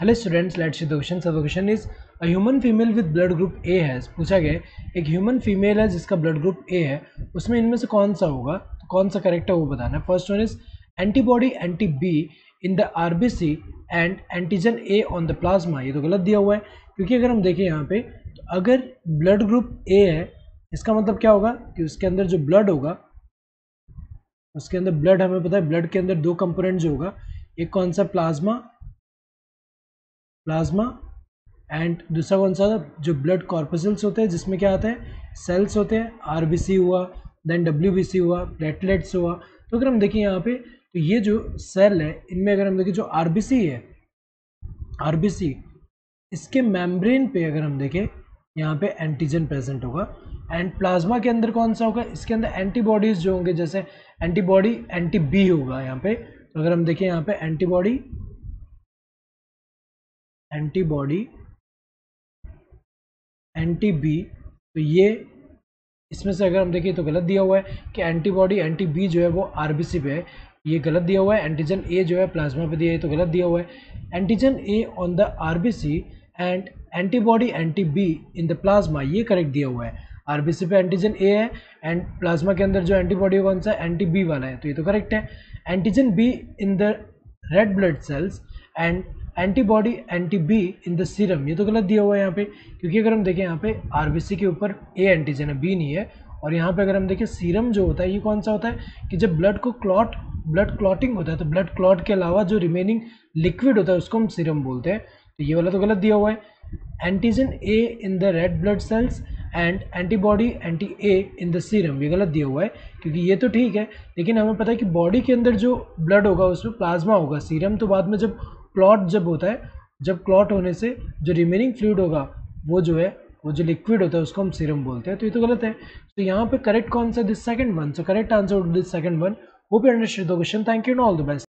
Hello students, let's see the question. So the question is a human female with blood group A has. पूछा गया एक human female है जिसका blood group A है, उसमें इनमें से कौन सा होगा, तो कौन सा करेक्ट है वो बताना है। First one is antibody anti be in the RBC and antigen A on the plasma. ये तो गलत दिया हुआ है, क्योंकि अगर हम देखें यहाँ पे तो अगर ब्लड ग्रुप ए है इसका मतलब क्या होगा कि उसके अंदर जो ब्लड होगा, उसके अंदर ब्लड, हमें पता है ब्लड के अंदर दो कंपोनेंट जो होगा, एक कौन सा प्लाज्मा एंड दूसरा कौन सा, जो ब्लड कॉर्पसल्स होते हैं जिसमें क्या आता है, सेल्स होते हैं। आरबीसी हुआ, देन डब्ल्यूबीसी हुआ, प्लेटलेट्स हुआ। तो अगर हम देखें यहाँ पे तो ये जो सेल है इनमें अगर हम देखें जो आरबीसी है, आरबीसी इसके मेम्ब्रेन पे अगर हम देखें यहाँ पे एंटीजन प्रेजेंट होगा। एंड प्लाज्मा के अंदर कौन सा होगा, इसके अंदर एंटीबॉडीज जो होंगे, जैसे एंटीबॉडी एंटी बी होगा यहाँ पे। तो अगर हम देखें यहाँ पे एंटीबॉडी एंटी बी, तो ये इसमें से अगर हम देखें तो गलत दिया हुआ है कि एंटीबॉडी एंटी बी जो है वो आरबीसी पे है, ये गलत दिया हुआ है। एंटीजन ए जो है प्लाज्मा पे दिया है, तो गलत दिया हुआ है। Antigen A on the RBC and antibody anti be in the plasma, ये करेक्ट दिया हुआ है। आरबीसी पे एंटीजन ए है एंड प्लाज्मा के अंदर जो एंटीबॉडी कौन सा, एंटी बी वाला है, तो ये तो करेक्ट है। Antigen be in the red blood cells and antibody anti be in the serum, ये तो गलत दिया हुआ है यहाँ पे, क्योंकि अगर हम देखें यहाँ पे आरबीसी के ऊपर ए एंटीजन है, बी नहीं है। और यहाँ पे अगर हम देखें सीरम जो होता है, ये कौन सा होता है कि जब ब्लड क्लॉटिंग होता है, तो ब्लड क्लॉट के अलावा जो रिमेनिंग लिक्विड होता है उसको हम सीरम बोलते हैं। तो ये वाला तो गलत दिया हुआ है। Antigen A in the red blood cells and antibody anti A in the serum, ये गलत दिया हुआ है, क्योंकि ये तो ठीक है, लेकिन हमें पता है कि बॉडी के अंदर जो ब्लड होगा उसमें प्लाज्मा होगा, सीरम तो बाद में जब क्लॉट जब होता है, जब क्लॉट होने से जो रिमेनिंग फ्लूइड होगा वो जो है, वो जो लिक्विड होता है उसको हम सीरम बोलते हैं। तो ये तो गलत है। तो यहाँ पे करेक्ट कौन सा, this second one. So correct answer this second one. Hope you understood the question. Thank you and all the best.